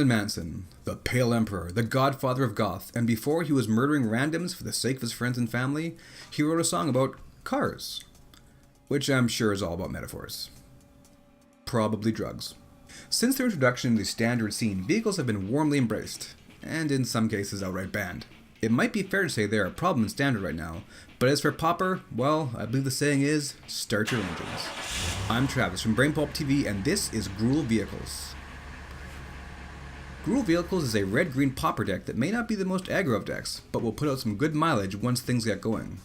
Marilyn Manson, the Pale Emperor, the godfather of goth, and before he was murdering randoms for the sake of his friends and family, he wrote a song about cars. Which I'm sure is all about metaphors. Probably drugs. Since their introduction in the standard scene, vehicles have been warmly embraced, and in some cases outright banned. It might be fair to say they're a problem in standard right now, but as for Pauper, well, I believe the saying is, start your engines. I'm Travis from Brainpulp TV, and this is Gruul Vehicles. Gruul Vehicles is a red-green Pauper deck that may not be the most aggro of decks, but will put out some good mileage once things get going.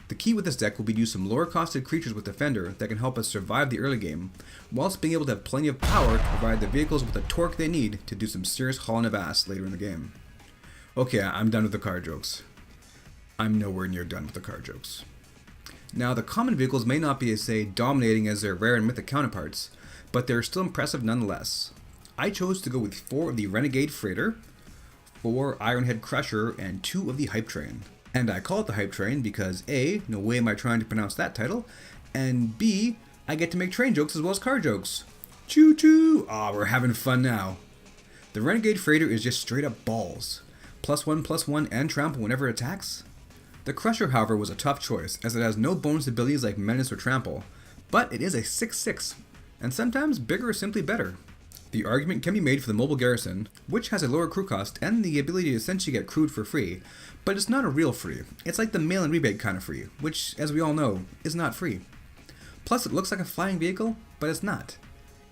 The key with this deck will be to use some lower costed creatures with Defender that can help us survive the early game, whilst being able to have plenty of power to provide the vehicles with the torque they need to do some serious hauling of ass later in the game. Okay, I'm done with the card jokes. I'm nowhere near done with the card jokes. Now, the common vehicles may not be as, say, dominating as their rare and mythic counterparts, but they're still impressive nonetheless. I chose to go with 4 of the Renegade Freighter, 4 Ironhead Crusher, and 2 of the Hype Train. And I call it the Hype Train because A, no way am I trying to pronounce that title, and B, I get to make train jokes as well as car jokes. Choo choo! Ah, we're having fun now. The Renegade Freighter is just straight up balls. +1/+1 and trample whenever it attacks. The Crusher, however, was a tough choice, as it has no bonus abilities like Menace or Trample, but it is a 6/6, and sometimes bigger is simply better. The argument can be made for the Mobile Garrison, which has a lower crew cost and the ability to essentially get crewed for free, but it's not a real free. It's like the mail-in rebate kind of free, which, as we all know, is not free. Plus, it looks like a flying vehicle, but it's not.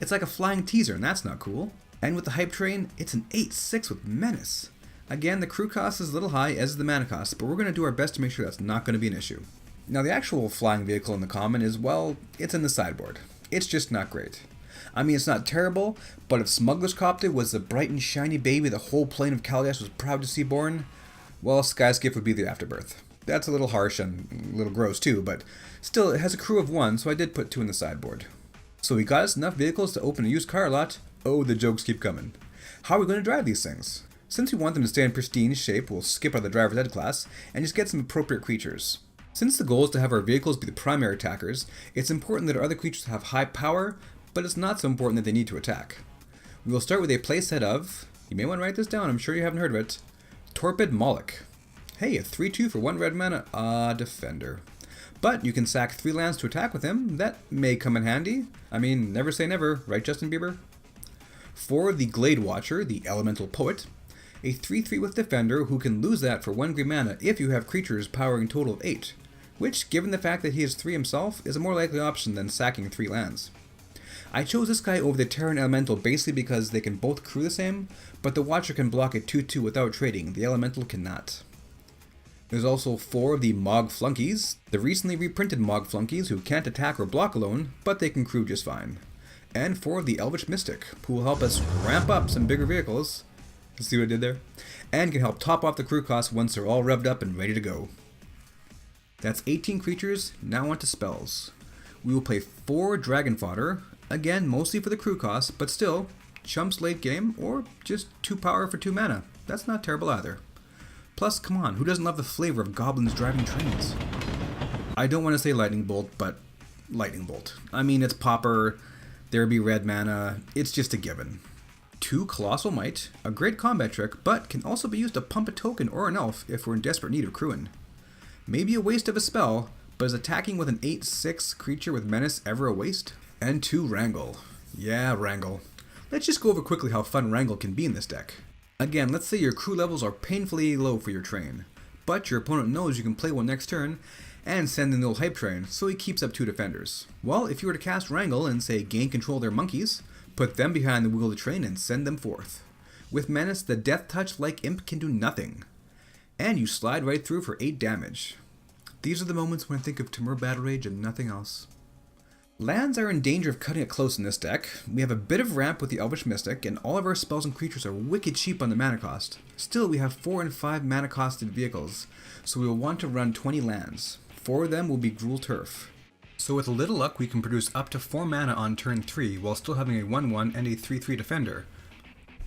It's like a flying teaser, and that's not cool. And with the Hype Train, it's an 8/6 with Menace. Again, the crew cost is a little high, as is the mana cost, but we're going to do our best to make sure that's not going to be an issue. Now, the actual flying vehicle in the common is, well, it's in the sideboard. It's just not great. I mean, it's not terrible, but if Smuggler's Copter was the bright and shiny baby the whole plane of Caldas was proud to see born, well, Skyskiff would be the afterbirth. That's a little harsh and a little gross too, but still, it has a crew of 1, so I did put 2 in the sideboard. So we got us enough vehicles to open a used car lot. Oh, the jokes keep coming. How are we going to drive these things? Since we want them to stay in pristine shape, we'll skip out the driver's ed class and just get some appropriate creatures. Since the goal is to have our vehicles be the primary attackers, it's important that our other creatures have high power, but it's not so important that they need to attack. We will start with a playset of, you may want to write this down, I'm sure you haven't heard of it, Topid Molich. Hey, a 3/2 for 1 red mana, Defender. But you can sack 3 lands to attack with him, that may come in handy. I mean, never say never, right Justin Bieber? 4 of the Glade Watcher, the Elemental Poet, a 3/3 with Defender who can lose that for 1 green mana if you have creatures powering a total of 8, which, given the fact that he has 3 himself, is a more likely option than sacking 3 lands. I chose this guy over the Terran Elemental basically because they can both crew the same, but the Watcher can block a 2/2 without trading, the Elemental cannot. There's also 4 of the Mogg Flunkies, the recently reprinted Mogg Flunkies who can't attack or block alone, but they can crew just fine. And 4 of the Elvish Mystic, who will help us ramp up some bigger vehicles, see what I did there? And can help top off the crew costs once they're all revved up and ready to go. That's 18 creatures, now on to spells. We will play 4 Dragon Fodder, again mostly for the crew costs, but still, chumps late game, or just 2 power for 2 mana. That's not terrible either. Plus, come on, who doesn't love the flavor of goblins driving trains? I don't want to say Lightning Bolt, but Lightning Bolt. I mean, it's Pauper, there'd be red mana, it's just a given. 2 Colosal Might, a great combat trick, but can also be used to pump a token or an elf if we're in desperate need of crewing. Maybe a waste of a spell, but is attacking with an 8/6 creature with Menace ever a waste? And 2 Wrangle. Yeah, Wrangle. Let's just go over quickly how fun Wrangle can be in this deck. Again, let's say your crew levels are painfully low for your train, but your opponent knows you can play one next turn and send in the old Hype Train, so he keeps up 2 defenders. Well, if you were to cast Wrangle and say gain control of their monkeys, put them behind the wheel of the train and send them forth. With Menace, the Death Touch-like imp can do nothing, and you slide right through for 8 damage. These are the moments when I think of Timur Battle Rage and nothing else. Lands are in danger of cutting it close in this deck. We have a bit of ramp with the Elvish Mystic, and all of our spells and creatures are wicked cheap on the mana cost. Still, we have 4 and 5 mana costed vehicles, so we will want to run 20 lands. 4 of them will be Gruul Turf. So with a little luck, we can produce up to 4 mana on turn 3 while still having a 1/1 and a 3/3 Defender,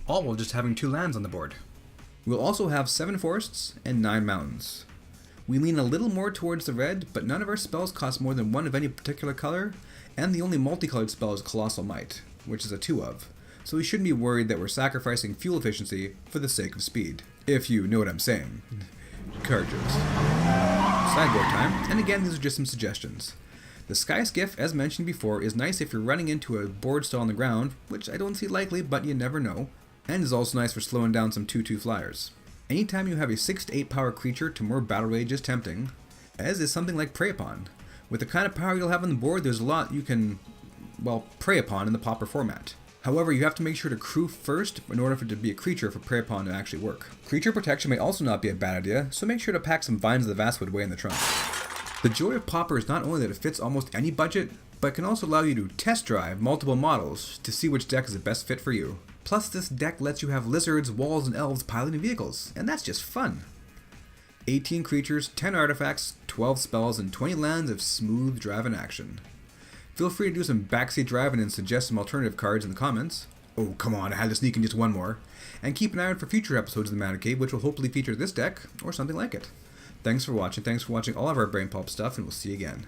all while just having 2 lands on the board. We'll also have 7 Forests and 9 Mountains. We lean a little more towards the red, but none of our spells cost more than 1 of any particular color, and the only multicolored spell is Colosal Might, which is a 2 of. so we shouldn't be worried that we're sacrificing fuel efficiency for the sake of speed. If you know what I'm saying. Card jokes. Sideboard time, and again, these are just some suggestions. The Sky Skiff, as mentioned before, is nice if you're running into a board stall on the ground, which I don't see likely, but you never know, and is also nice for slowing down some 2/2 flyers. Anytime you have a 6 to 8 power creature to more battle rage is tempting, as is something like Prey Upon. With the kind of power you'll have on the board, there's a lot you can, well, prey upon in the Pauper format. However, you have to make sure to crew first in order for it to be a creature for Prey Upon to actually work. Creature protection may also not be a bad idea, so make sure to pack some Vines of the Vastwood away in the trunk. The joy of Pauper is not only that it fits almost any budget, but can also allow you to test drive multiple models to see which deck is the best fit for you. Plus, this deck lets you have lizards, walls, and elves piloting vehicles, and that's just fun. 18 creatures, 10 artifacts, 12 spells, and 20 lands of smooth drive and action. Feel free to do some backseat driving and suggest some alternative cards in the comments. Oh, come on, I had to sneak in just one more. And keep an eye out for future episodes of the Mana Cave, which will hopefully feature this deck, or something like it. Thanks for watching all of our Brain Pulp stuff, and we'll see you again.